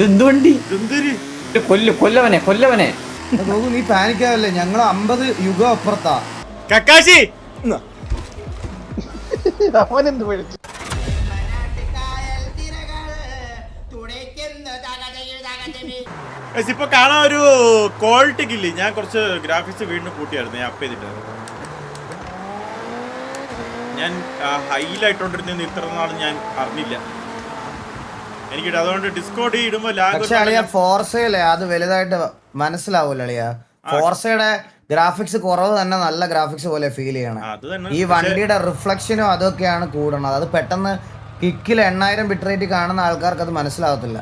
എന്ത് വണ്ടി? കൊല്ലവനെ നീ പാനിക്കാവല്ലേ, ഞങ്ങള് 50 യുഗം അപ്പുറത്താ. കക്കാശി ഇപ്പൊ കാണാൻ ഒരു ക്വാളിറ്റി ഇല്ലേ. ഞാൻ കുറച്ച് ഗ്രാഫിക്സ് വീണ്ടും കൂട്ടിയായിരുന്നു. ഞാൻ അപ്പ് ചെയ്തിട്ടായിരുന്നു. ഞാൻ ഹൈയിലായിട്ടോണ്ടിരുന്ന ഇത്ര നാൾ ഞാൻ അറിഞ്ഞില്ല. എനിക്ക് അതുകൊണ്ട് ഡിസ്കോഡ് ഇടുമ്പോ ഫോർസയിലെ അത് വലുതായിട്ട് മനസ്സിലാവൂല അളിയ. ഫോർസയുടെ ഗ്രാഫിക്സ് കുറവ് തന്നെ നല്ല ഗ്രാഫിക്സ് പോലെ ഫീൽ ചെയ്യണം. ഈ വണ്ടിയുടെ റിഫ്ലക്ഷനും അതൊക്കെയാണ് കൂടണത്. അത് പെട്ടെന്ന് കിക്കിൽ 8000 ബിറ്റ് റേറ്റ് കാണുന്ന ആൾക്കാർക്ക് അത് മനസ്സിലാവത്തില്ല.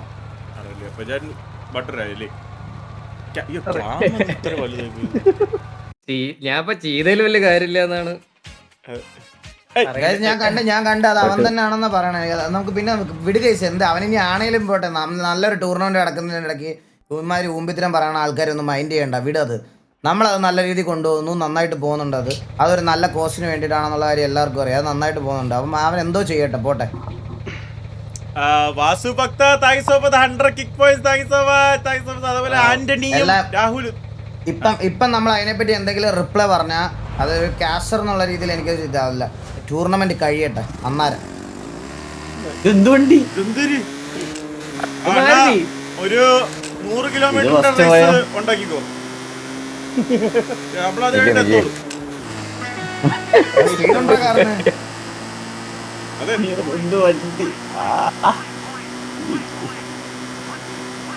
ഞാൻ ചെയ്തതിൽ വലിയ കാര്യമില്ല എന്നാണ് ഞാൻ കണ്ട അത് അവൻ തന്നെ ആണെന്നാ പറയണേ. നമുക്ക് പിന്നെ വിടുകേസ് എന്ത് അവനിനി ആണേലും പോട്ടെ. നല്ലൊരു ടൂർണമെന്റ് നടക്കുന്നതിനിടയ്ക്ക് ഇവന്മാര് ഊമ്പിത്തരം പറയണ ആൾക്കാരൊന്നും മൈൻഡ് ചെയ്യണ്ട, വിടത്. നമ്മളത് നല്ല രീതിയിൽ കൊണ്ടുപോകുന്നു, നന്നായിട്ട് പോകുന്നുണ്ട്. അതൊരു നല്ല കോസ്റ്റിന് വേണ്ടിയിട്ടാണെന്നുള്ള കാര്യം എല്ലാവർക്കും അറിയാം. അത് നന്നായിട്ട് പോകുന്നുണ്ട്. അപ്പം അവൻ എന്തോ ചെയ്യട്ടെ, പോട്ടെ. വാസു ഭക്ത ഇപ്പം നമ്മൾ അതിനെപ്പറ്റി എന്തെങ്കിലും റിപ്ലൈ പറഞ്ഞാൽ അത് ക്യാഷർ എന്നുള്ള രീതിയിൽ എനിക്ക് ഇതാവില്ല. ടൂർണമെന്റ് കഴിയട്ടെ അന്നേരം. എന്തുവണ്ടി? ഒരു 100 കിലോമീറ്റർ ഉണ്ടാക്കിക്കോ.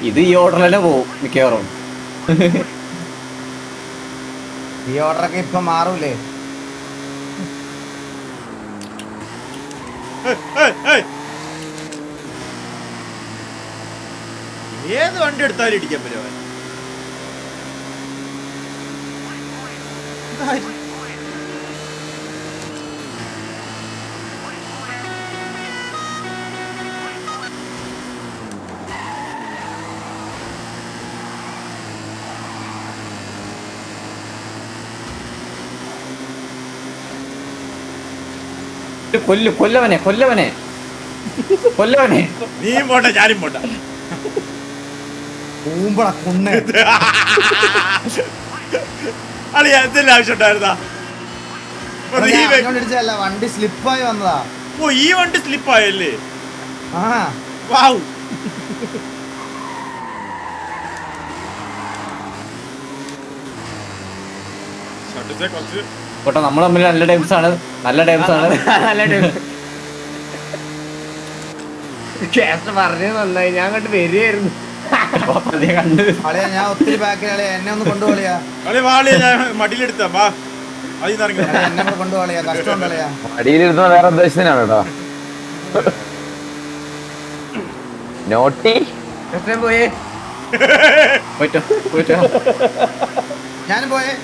ഇത് ഈ ഓർഡർ തന്നെ പോവും മിക്കവാറും. ഈ ഓർഡറൊക്കെ ഇപ്പൊ മാറൂലേ? ഏത് വണ്ടി എടുത്താലും ഇടിക്കാൻ പറ്റുമോ? കൊല്ലവനെ നീയും പോണ്ട ഞാനും പോണ്ട. അളിയ എന്തെല്ലാം ആവശ്യം ഉണ്ടായിരുന്നാ? വണ്ടി സ്ലിപ്പായി വന്നതാ. ഓ ഈ വണ്ടി സ്ലിപ്പായല്ലേ? വാവ്. കേട്ടോ നമ്മൾ തമ്മിൽ നല്ല ടൈംസ് ആണ്. പറഞ്ഞത് നന്നായി. ഞാൻ കണ്ട് വരികയായിരുന്നു. ഞാൻ ഒത്തിരി ബാക്കിലെ എന്നെ ഒന്ന് കൊണ്ടുപോളിയാ. മടിയിലെടുത്ത എന്നെ കൊണ്ടുപോളിയാ. കഷ്ടമുണ്ടല്ലയാ. മടിയിലിരുന്ന വേറെ ഉദ്ദേശത്തിനാണ് കേട്ടോ. നോട്ടി പോയേ പോയിട്ടോ ഞാനും പോയേ.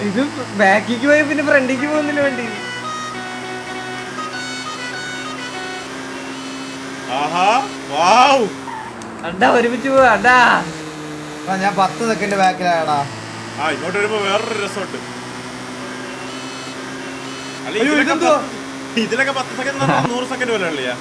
ഇത് ബാക്കിക്ക് പോയ പിന്നെ ഫ്രണ്ടിക്ക് പോകുന്നില്ല വണ്ടി. അണ്ടാ ഒരുമിച്ച് പോവാ. അണ്ടാ ഞാൻ 10 സെക്കൻഡ് ബാക്കിലാടാ. ഇങ്ങോട്ട് വരുമ്പോ വേറൊരു രസമുണ്ട്. ഇതിലൊക്കെ 10 സെക്കൻഡ് 100 സെക്കൻഡ് പോലെ ഉള്ളിയാ.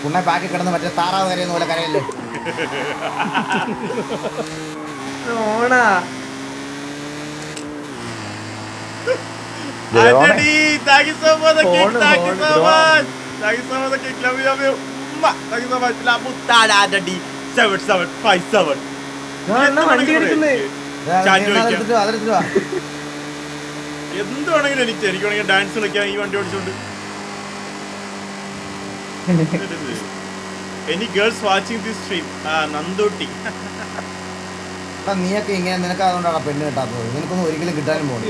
പുണ്ണ ബാക്കി കിടന്ന് മറ്റേ താറാവ് കരയുന്ന പോലെ കരയല്ലേ? ഓണാ എന്ത് വേണമെങ്കിലും എനിക്ക് വേണമെങ്കിൽ ഡാൻസ് കളിക്കാം ഈ വണ്ടി ഓടിച്ചോണ്ട്. Any girls watching this stream? Nandootty. നീയൊക്കെ ഇങ്ങനെ നിനക്ക് അതുകൊണ്ടാണ് പെണ്ണ് കിട്ടാത്തത്. നിനക്കൊന്നും ഒരിക്കലും കിട്ടാനും പോകുന്നു.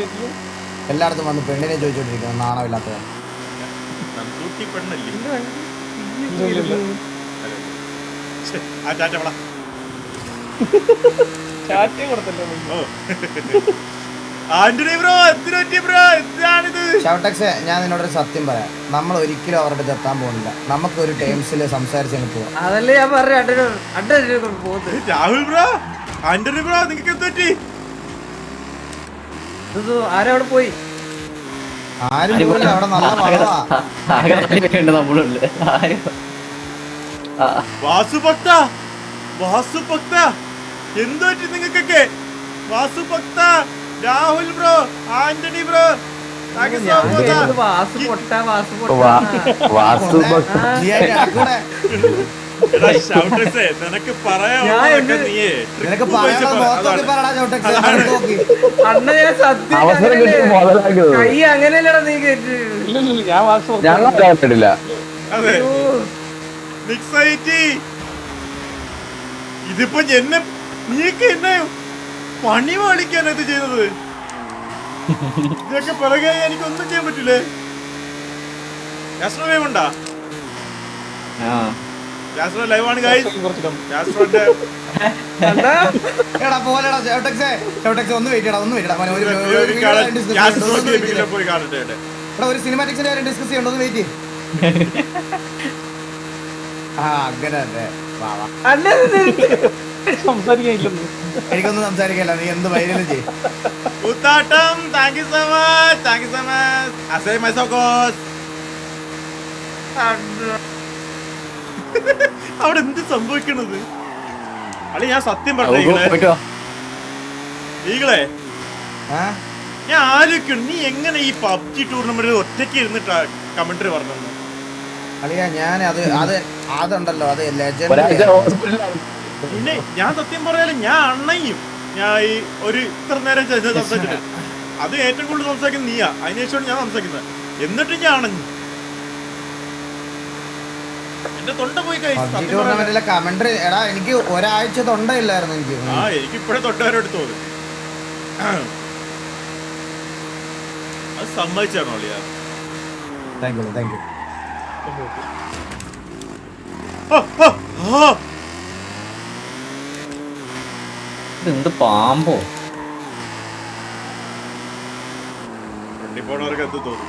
എല്ലായിടത്തും വന്ന് പെണ്ണിനെ ചോദിച്ചോണ്ടിരിക്കുന്നത് നാണമില്ലാത്തത്. നന്ദൂട്ടി പെണ്ണല്ലേ? ആന്റണി ബ്രോ എന്തിനു പറ്റി ബ്രോ? എന്താണിത്? ഷൗട്ടക്സ്, ഞാൻ നിന്നോടൊരു സത്യം പറയാം. നമ്മൾ ഒരിക്കലും അവരുടെ അടുത്ത് എത്താൻ പോകുന്നില്ല. നമുക്കൊരു ടേംസിൽ സംസാരിച്ച് അങ്ങ് പോവാം. അതല്ലേ ഞാൻ പറഞ്ഞു പോകുന്നത്. രാഹുൽ ബ്രോ, ആന്റണി ബ്രോ, നിങ്ങൾക്ക് എന്ത് പറ്റി? ആരവിടെ പോയി? ആരും പോയില്ല, അവിടെ നല്ല വളവാ. വാസുഭക്ത, വാസുഭക്ത, എന്ത് പറ്റി നിങ്ങൾക്കൊക്കെ? വാസുഭക്ത, രാഹുൽ ബ്രോ, ആന്റണി ബ്രോ, വാസു പൊട്ട വാസു പൊട്ട. വാസ്തു നീ അതിന്റെ ഇടയ്ക്കൂടെ നിനക്ക് പറയാൻ നിനക്ക് പറയാനുള്ളത് മുഖത്തൊക്കെ പറയടാ ഷൗട്ടക്സ്. നോക്കി അണ്ണ ഞാൻ സത്യം അവസരം കിട്ടി മുതലാക്കുന്നത്. കൈ അങ്ങനെയല്ലടാ നീ കേട്ട്. ഞങ്ങൾ കേട്ടിട്ടില്ല. അതെ, ഇതിപ്പോ എന്നെ നീക്ക് എന്നെ പണി പാളിക്കാണ് ഇത് ചെയ്തത്. ഇതൊക്കെ പിറകെ എനിക്കൊന്നും ചെയ്യാൻ പറ്റൂലേ? ഉണ്ടാ ലൈവാണ് എടാ പോലെടാ ഷൗട്ടക്സ്. ഷൗട്ടക്സ് ഒന്ന് വെയിറ്റ് ചെയ്യടാ, ഒന്ന് വെയിറ്റ് ചെയ്യടാ. പോയി കാണട്ടെ. എടാ ഒരു സിനിമാറ്റിക്സിന്റെ കാര്യം ഡിസ്കസ് ചെയ്യണ്ടോ? ഒന്ന് വെയിറ്റ് ചെയ്യ്. ആ അങ്ങനെ അല്ലേ. എനിക്കൊന്നും സംസാരിക്കല്ല, നീ എന്ത് വൈകല്യം ചെയ്യും. അവിടെ എന്ത് സംഭവിക്കണത്? അല്ലെ ഞാൻ സത്യം പറഞ്ഞേ ഈകളെ, ഞാൻ ആലോചിക്കണം നീ എങ്ങനെ ഈ പബ്ജി ടൂർണമെന്റിൽ ഒറ്റയ്ക്ക് ഇരുന്നിട്ടാ കമന്ററി പറഞ്ഞത്? അളിയാ ഞാൻ അതുണ്ടല്ലോ, അത് പിന്നെ ഞാൻ സത്യം പറയാലും ഞാൻ അണ്ണയും ഞാൻ ഈ ഒരു ഇത്ര നേരം സംസാരിച്ചിട്ട് അത് ഏറ്റവും കൂടുതൽ സംസാരിക്കുന്നത് നീയാ. അതിനുശേഷമാണ് ഞാൻ സംസാരിക്കുന്നത്. എന്നിട്ട് ഞാൻ അണഞ്ഞു, എന്റെ തൊണ്ട പോയി ടൂർണമെന്റിലെ കമന്ററി. എടാ എനിക്ക് ഒരാഴ്ച തൊണ്ടയില്ലായിരുന്നു എനിക്ക്. എനിക്ക് ഇപ്പഴേ തൊട്ടുകാരെടുത്ത് തോന്നി. അത് സമ്മതിച്ചാണോ അളിയാ? Thank you, thank U. എന്ത് പാമ്പോ? പോണവർക്ക് എന്ത് തോന്നും?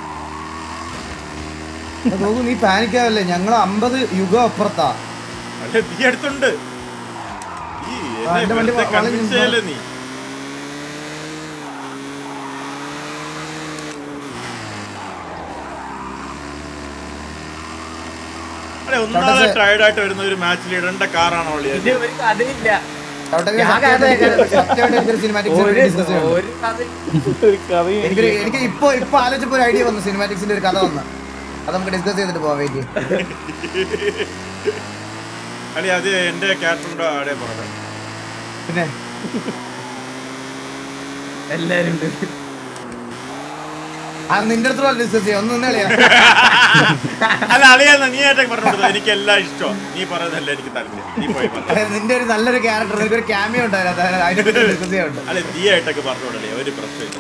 നീ പാനിക്കാവല്ലേ, ഞങ്ങൾ 50 യുഗം അപ്പുറത്താ. അല്ലെ നീ അടുത്തുണ്ട്. നീ ഒന്നാമത് ടയർഡ് ആയിട്ട് വരുന്ന ഒരു മാച്ചിൽ ഇടേണ്ട കാറാണോ? അതില്ല എനിക്ക് ഇപ്പൊ ആലോചിച്ചപ്പോ ഒരു ഐഡിയ വന്നു, സിനിമാറ്റിക്സിന്റെ ഒരു കഥ വന്നു. അത് നമുക്ക് ഡിസ്കസ് ചെയ്തിട്ട് പോവാം. വേണ്ടി അല്ലെ അത് എന്റെ ക്യാരക്ടറിന്റെ ആടെ പറയാം. പിന്നെ എല്ലാരും നിന്റെ അടുത്തുള്ള ഡിസ്കസ് ചെയ്യാം. ഒന്നും കളിയാ. അല്ല അളിയാ, നീ ആയിട്ടൊക്കെ പറഞ്ഞു എനിക്ക് എല്ലാം ഇഷ്ടം. നീ പറയുന്നതല്ല എനിക്ക് താല്പര്യം. നീ പോയി നിന്റെ ഒരു നല്ലൊരു ക്യാരക്ടർ, ഒരു ക്യാമിയോ ഉണ്ടായിരുന്നു. അല്ലെ നീ ആയിട്ടൊക്കെ പറഞ്ഞോടല്ലേ, ഒരു പ്രശ്നമില്ല.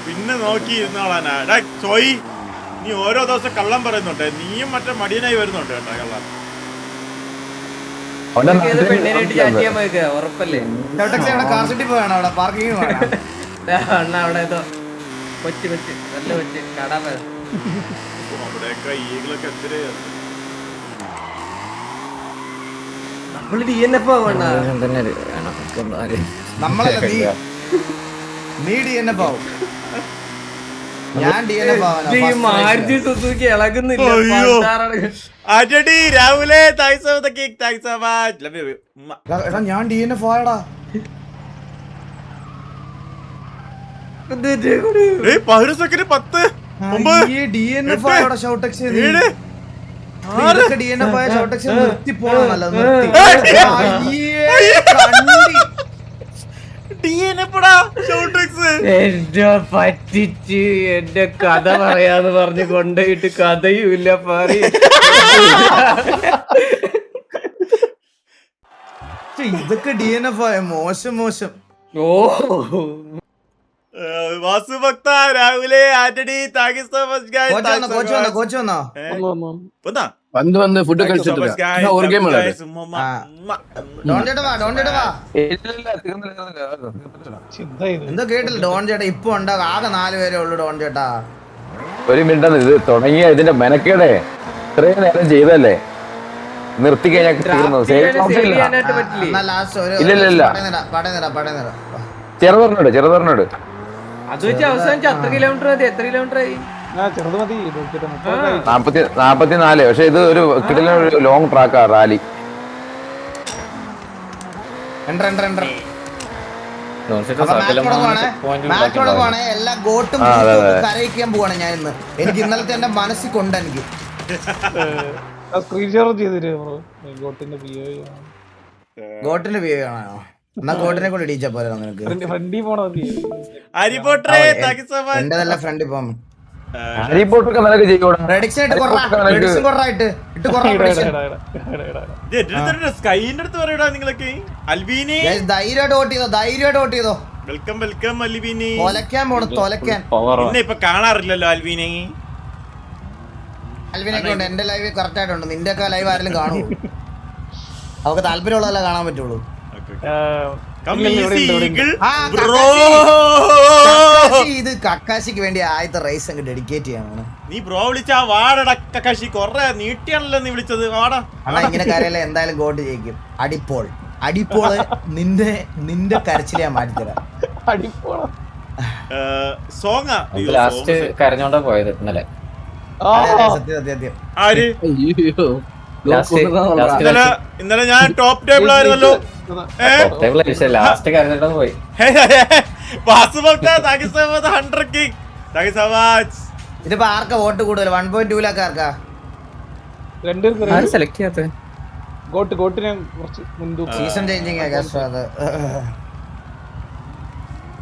പിന്നെ നോക്കി ഇരുന്നോളാനാ. എടാ ചോയി, നീ ഓരോ ദിവസം കള്ളം പറയുന്നുണ്ട്. നീയും മറ്റേ മടിയനായി വരുന്നുണ്ട് കേട്ടോ കള്ളം. ഉറപ്പല്ലേ? കാർ സിറ്റി പോയാണ്, അവിടെ പാർക്കിംഗ് വേണം. അണ്ണ അവിടെ ഏതോ കൊച്ചു നല്ല കൊച്ചു കടാ. അവിടെയൊക്കെ ഈകളൊക്കെ എത്തിരി നമ്മള് DNF ആവണ്ട. നമ്മളല്ല, നീ DNF ആവും. ഞാൻ DNF മാരുതി സുസുക്കി ഇളകുന്നില്ല. രാഹുലേ ഞാൻ DNF ആയടാ. 10 second 10 DNF ആയോടാ ഷൗട്ടക്സ്. DNF ആയ ഷൗട്ടക്സ് നിർത്തി പോണല്ലോ, നിർത്തി. എന്നെ പറ്റിച്ച് എന്റെ കഥ പറയാന്ന് പറഞ്ഞ് കൊണ്ടുപോയിട്ട് കഥയുമില്ല പറയും. ഇതൊക്കെ DNF ആയ മോശം. ഓ വാസുഭക്ത, രാഹുലേ, Antony, thank you so much guys. Coach വന്നോ? വന്നാ വന്ന് ഫുഡ് കഴിച്ചിട്ടില്ല ഒരു ഗെയിം ഡോൺ ചേട്ടാ വാ എന്തോ കേട്ടില്ല ഡോൺ ചേട്ടാ ഇപ്പൊ ഉണ്ടാകും ആകെ 4 പേരേ ഉള്ളു ഡോൺ ചേട്ടാ. ഒരു മിനിറ്റ് ഇത് തുടങ്ങിയ ഇതിന്റെ മെനക്കേടെ ഇത്രയും നേരം ചെയ്തല്ലേ നിർത്തി കഴിഞ്ഞാൽ തീർന്നു. എന്നാ ലാസ്റ്റ് ഒരു ഇല്ല. പടയുന്നില്ല ചെറുതറിനോട് അത് വെച്ച് അവസാനിച്ച് എത്ര കിലോമീറ്റർ മതി? എത്ര കിലോമീറ്റർ ആയി? 44. പക്ഷെ ഇത് ഒരു കിടിലൻ ഒരു ലോങ് ട്രാക്കാ റാലി. മാച്ചോടെ പോണേ എല്ലാ ഗോട്ടും കരയിക്കാൻ പോവാണ് ഞാൻ ഇന്ന്. എനിക്ക് ഇന്നലത്തെ എന്റെ മനസ്സിൽ കൊണ്ട് എനിക്ക് ഗോട്ടിന്റെ പി ആണോ? എന്നാ ഗോട്ടിനെ കൂടെ ഇടിച്ചാ പോലെ നിനക്ക് എന്റെ നല്ല ഫ്രണ്ടിൽ പോകാം. സ്കൈന്റെ അടുത്ത് പറയടാ നിങ്ങളൊക്കെ. അൽബീനി ധൈര്യമായിട്ട് വോട്ട് ചെയ്തോ. വെൽക്കം അൽബീനി. തൊലക്കാൻ പോണു തൊലക്കാൻ. പിന്നെ ഇപ്പൊ കാണാറില്ലല്ലോ അൽബീനെ. അൽബീനൊക്കെ ഉണ്ട് എന്റെ ലൈവ് കറക്റ്റ് ആയിട്ടുണ്ട്. നിന്റെ ഒക്കെ ലൈവ് ആരെങ്കിലും കാണൂ? അവർക്ക് താല്പര്യമുള്ളതല്ല കാണാൻ പറ്റുള്ളൂ. ഇത് കക്കാശിക്ക് വേണ്ടി ആദ്യത്തെ റേസ് അങ്ങ് ഡെഡിക്കേറ്റ് ചെയ്യാണ്. നീ ബ്രോ വിളിച്ചാ വാടടാ കക്കാശി. കൊറേ നീട്ടിയാണല്ലോ നീ വിളിച്ചത്. വാടാ അണ്ണാ ഇങ്ങനെ കാര്യമല്ല. എന്തായാലും ഗോട്ട് ജയിക്കും. അടിപ്പോള് നിന്റെ കരച്ചിലെ ഞാൻ മാറ്റിത്തരാം. സോങ്ങാ ലാസ്റ്റ് കരഞ്ഞോണ്ടാ പോയത് ഇന്നലെ. സത്യം ആര്? ഇന്നലെ ഞാൻ ടോപ്പ് ടേബിൾ ആയിരുന്നല്ലോ. ലാസ്റ്റ് കരഞ്ഞോണ്ടാ പോയി. ഇതിപ്പോ ആർക്കാ വോട്ട് കൂടുതൽ? 1.2 ആർക്കാ സെലക്ട് ചെയ്യാത്ത? സീസൺ ചേഞ്ചിങ്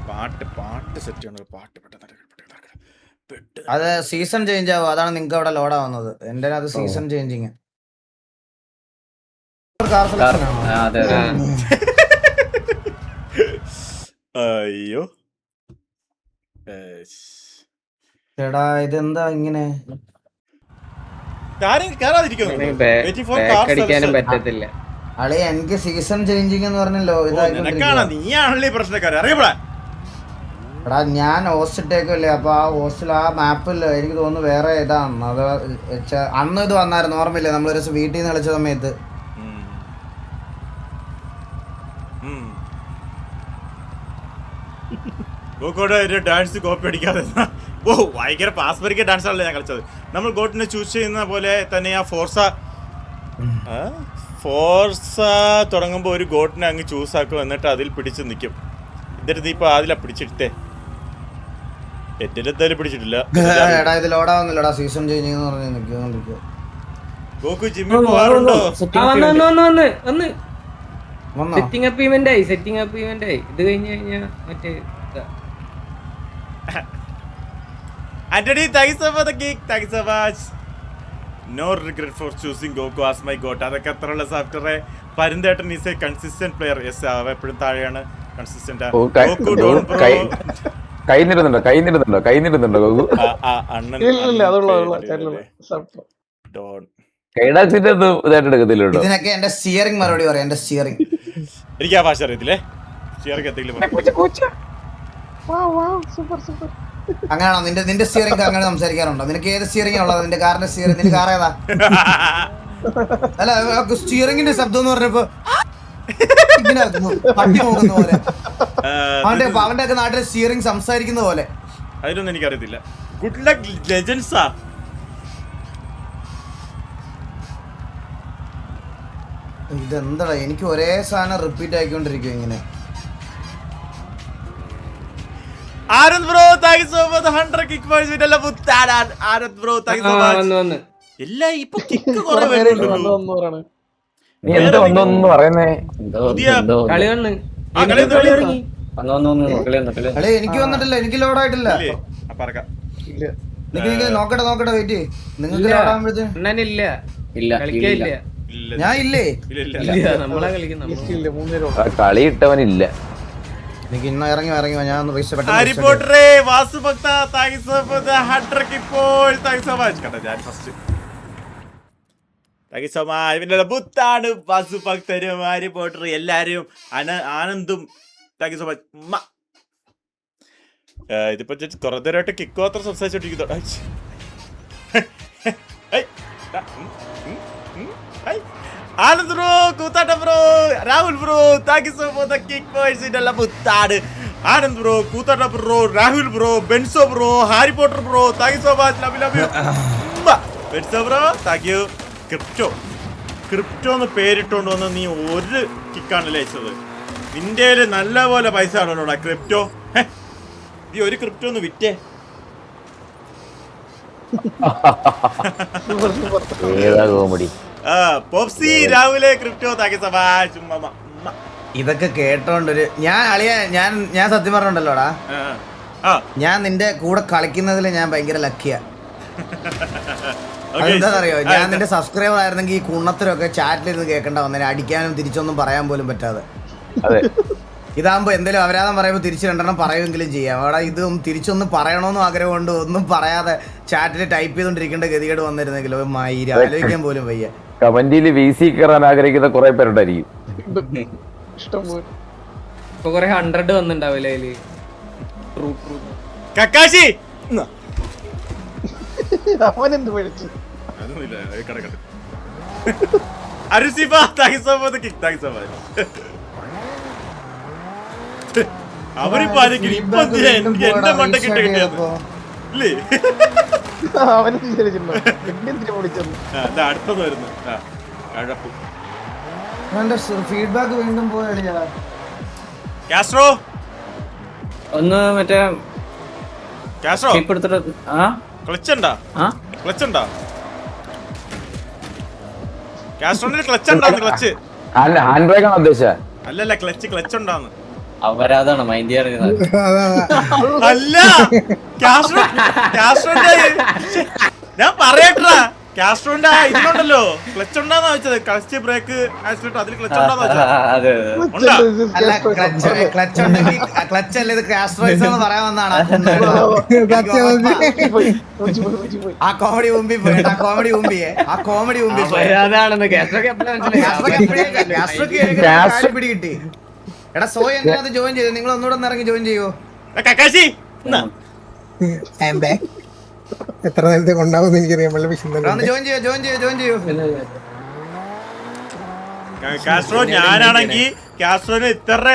പാട്ട് സെറ്റ് ചെയ്യണം. പാട്ട് അത് സീസൺ ചേഞ്ച് ആവും. അതാണ് നിങ്ങൾക്ക് അവിടെ ലോഡ് ആവുന്നത്. എന്റെ അത് സീസൺ ചേഞ്ചിങ്. അയ്യോ എടാ ഇതെന്താ ഇങ്ങനെ? അടിക്കാനും പറ്റത്തില്ല. അളി എനിക്ക് സീസൺ ചേഞ്ചിങ് എന്ന് പറഞ്ഞല്ലോ. നീയാണല്ലേ പ്രശ്നക്കാരൻ. അറിയപ്പെടാ എടാ ഞാൻ ഹോസ്റ്റ് ഇട്ടേക്കല്ലേ. അപ്പൊ ആ ഹോസ്റ്റിൽ ആ മാപ്പില്ല എനിക്ക് തോന്നുന്നു വേറെ ഇതാണ്. അത് അന്ന് ഇത് വന്നായിരുന്നു ഓർമ്മയില്ലേ? നമ്മളൊരു ദിവസം വീട്ടിൽ നിന്ന് കളിച്ച സമയത്ത്. ഡാൻസ് കോപ്പി അടിക്കാതെ ഭയങ്കര പാസ്പരിക്ക ഡാൻസ് ആണല്ലോ ഞാൻ കളിച്ചത്. നമ്മൾ ഗോട്ടിനെ ചൂസ് ചെയ്യുന്ന പോലെ തന്നെ ആ ഫോർസ തുടങ്ങുമ്പോൾ ഒരു ഗോട്ടിനെ അങ്ങ് ചൂസ് ആക്കും. എന്നിട്ട് അതിൽ പിടിച്ച് നിൽക്കും. എന്നിട്ട് ഇപ്പൊ അതിലാ പിടിച്ചിട്ടേ. എന്റെ പിടിച്ചിട്ടില്ല. സീസൺ ചേഞ്ചിങ് എന്ന് പറഞ്ഞു ഗോകു ജിമ്മിൽ പോകാറുണ്ടോ? സെറ്റിംഗ് അപ്പ് ഇവന്റ് ആയി. ഇത് കഴിഞ്ഞാ മറ്റേ Anthony, thanks for the cake. Thanks so much. No regret for choosing Goku as my goat. അതൊക്കെ അത്രയുള്ള സോഫ്റ്റ്വെയർ. പരുന്തേട്ടൻ is a consistent player. Yes, അവ എപ്പോഴും താഴെയാണ്. കൺസിസ്റ്റന്റ്. കൈ നീട്ടുന്നുണ്ടോ ഗോകു? ഇതിനൊക്കെ എന്റെ സ്റ്റിയറിംഗ് മറുപടി പറയാം. എന്റെ സ്റ്റിയറിംഗ് എനിക്ക് ആ ഭാഷ അറിയത്തില്ലേ. സ്റ്റിയറിംഗ് എന്തെങ്കിലും അങ്ങനെയാണോ? നിന്റെ സ്റ്റിയറിംഗ് അങ്ങനെ സംസാരിക്കാറുണ്ടോ? നിനക്ക് ഏത് സ്റ്റിയറിംഗ് ഉള്ളത്? നിന്റെ കാറിന്റെ സ്റ്റിയറിംഗ്? നിന്റെ കാർ ഏതാ? അല്ല സ്റ്റിയറിംഗിന്റെ ശബ്ദം എന്ന് പറഞ്ഞപ്പോ ഇങ്ങനെ പട്ടി നോക്കുന്ന പോലെ. അവന്റെ ഒക്കെ നാട്ടിലെ സ്റ്റിയറിംഗ് സംസാരിക്കുന്ന പോലെ. അതിനൊന്നും എനിക്കറിയത്തില്ല. ഗുഡ് ലക്ക് ലെജൻസാ. ഇതെന്താ എനിക്ക് ഒരേ സാധനം റിപ്പീറ്റ് ആയിക്കൊണ്ടിരിക്കും ഇങ്ങനെ. Anand bro thanks so much 100 kick points വിതല്ല പുത്താടാൻ. Anand bro thanks so much. വന്ന് എല്ലാം ഇപ്പൊ കിക്ക് കുറേ വരുന്നുണ്ടല്ലോ. നീ എന്താ ഒന്നൊന്ന് പറയുന്നേ? കളി വന്ന് അളേ എനിക്ക് വന്നിട്ടില്ല. എനിക്ക് ലോഡ് ആയിട്ടില്ല. നോക്കട്ടെ വെയിറ്റ്. നിങ്ങൾക്ക് ലോഡ് ആകുമ്പോഴത്തേക്ക് ഞാൻ ഇല്ലേ? നമ്മളെ കളിക്കുന്ന കളി ഇട്ടവനില്ല. എനിക്ക് ഇന്ന് ഇറങ്ങി ഞാൻ ഒന്ന് പൈസ താങ്ക് യു സോ മച്ച്. പിന്നെ ബുത്താണ് ബസ് ഭക്തരും ഹാരി പോട്ടർ എല്ലാരും ആനന്ദും താങ്ക് യു സോ മച്ച്. ഇതിപ്പോ കുറെ നേരമായിട്ട് കിക്ക് മാത്രം സംസാരിച്ചോണ്ടിരിക്കുന്നു. ആനന്ദ് ബ്രോ, കൂത്താട്ട bro, Rahul bro, thank you so for the kick points. ഇതെല്ലാം ബുത്താണ്. ആനന്ദ് ബ്രോ, കൂത്താട്ട bro, Rahul bro, Benzo bro, Harry Potter bro, thank you so much. Love you. Benzo bro thank you. Crypto എന്ന് പേരിട്ടോണ്ട് വന്ന് നീ ഒരു കിക്കാണല്ലേ അയച്ചത്. നിന്റെ നല്ല പോലെ പൈസ ആണല്ലോടാ ക്രിപ്റ്റോ. നീ ഒരു ക്രിപ്റ്റോ ഒന്ന് വിറ്റേ. കോമഡി. പോപ്സി രാവിലെ crypto thank you so much. ഇതൊക്കെ കേട്ടോണ്ടൊരു ഞാൻ സത്യം പറഞ്ഞോണ്ടല്ലോടാ, ഞാൻ നിന്റെ കൂടെ കളിക്കുന്നതിൽ ഞാൻ ഭയങ്കര ലക്കിയാ. അതെന്താണെന്നറിയോ, ഞാൻ നിന്റെ സബ്സ്ക്രൈബർ ആയിരുന്നെങ്കിൽ ഈ കുണ്ണത്തിലൊക്കെ ചാറ്റിലിരുന്ന് കേൾക്കണ്ട വന്നേനെ, അടിക്കാനും തിരിച്ചൊന്നും പറയാൻ പോലും പറ്റാതെ. ഇതാകുമ്പോ എന്തെങ്കിലും അപരാധം പറയുമ്പോൾ തിരിച്ച് രണ്ടെണ്ണം പറയുമെങ്കിലും ചെയ്യാം. അവിടെ ഇത് തിരിച്ചൊന്നും പറയണമെന്നും ആഗ്രഹമുണ്ട്, ഒന്നും പറയാതെ ചാറ്റിൽ ടൈപ്പ് ചെയ്തോണ്ടിരിക്കേണ്ട ഗതികേട് വന്നിരുന്നെങ്കിലോ മയിര് ആലോചിക്കാൻ പോലും വയ്യ. കമന്റിൽ VC കയറാൻ ആഗ്രഹിക്കുന്ന കുറെ പേരുണ്ടായിരിക്കും. ഇപ്പൊ കൊറേ 100 വന്നിണ്ടാവില്ലേ അതില്. കക്കാശി അരുസിഫ thank you so much. Kick thank you so much. അവരിപ്പോ ആരെങ്കിലും ഇപ്പൊ എന്റെ മണ്ടക്കിട്ട് കിട്ടിയത് ഇല്ലേ? അടുത്തത് വരുന്നു. ഫീഡ്ബാക്ക് വീണ്ടും പോയാ കാസ്ട്രോ ഒന്ന് മറ്റേ കാസ്ട്രോ ക്ലിപ്പ് എടുത്തിട്ട് ക്ലച്ചുണ്ടാ കാസ്ട്രോണിൽ ക്ലച്ച് ഉണ്ടാന്ന്. ക്ലച്ച് ഹാൻഡ് ബ്രേക്ക് ആണ് ഉദ്ദേശിച്ചത്. അല്ലല്ല ക്ലച്ച് ഉണ്ടാന്ന്. അവരാതാണ് മൈൻഡ് ചെയ്യാറുണ്ട്. അല്ല കാസ്ട്രോന്റെ ഞാൻ പറയട്ടാ, കാസ്ട്രോന്റെ ഇതിലുണ്ടല്ലോ ക്ലച്ച് ഉണ്ടാന്ന് വെച്ചത്. ക്ലച്ച് ബ്രേക്ക് ആക്സിലേറ്റർ അതിൽ ക്ലച്ച് ഉണ്ടാന്ന് വെച്ചത്. ക്ലച്ച് ഉണ്ടെങ്കിൽ ക്ലച്ച് അല്ലേ ഇത് കാസ്ട്രോയിസ് എന്ന് പറയാൻ വന്നാണ്. ആ കോമഡി മുമ്പിൽ പോയി, ആ കോമഡി മുമ്പിൽ പോയി. അതാണെന്ന് കാസ്ട്രോക്ക് എപ്പോഴാ കാസ്ട്രോക്ക് പിടി കിട്ടി. എടാ സോയ എന്നെ ജോയിൻ ചെയ്തു. നിങ്ങൾ ഒന്നുകൂടെ ഒന്ന് ഇറങ്ങി ജോയിൻ ചെയ്യോ? കക്കാശി എത്ര നേരത്തെ കൊണ്ടാവും എനിക്കറിയാം. ജോയിൻ ചെയ്യോ. കാസ്ട്രോ ഞാനാണെങ്കിൽ കാസ്ട്രോന് ഇത്ര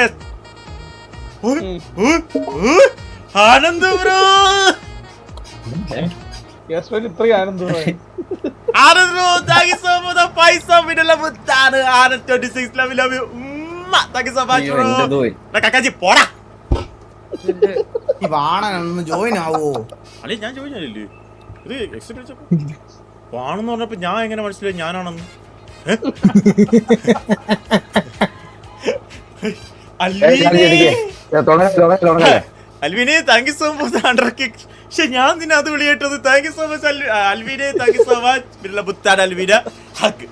Anand bro Anand bro thank you so much. പൈസ പിന്നെ മുത്താണ് Anand 26 love you. Thank you so much bro. കക്കാശി പോടാ. ഈ വാണനൊന്ന് ജോയിൻ ആവോ? അല്ലേ ഞാൻ ജോയിൻ ആയില്ലേ? ഇത് എക്സിറ്റ് വാണെന്ന് പറഞ്ഞപ്പോ ഞാൻ എങ്ങനെ മനസ്സിലായി ഞാനാണെന്ന്? അൽവിനെ താങ്ക് യു സോ മച്ച്. പക്ഷെ ഞാൻ നിന്നെ അത് വിളിയേട്ടത്. താങ്ക് യു സോ മച്ച് അൽവിനെ. Thank you so much. ബുത്താണ് അൽവിന. ഹക്ക്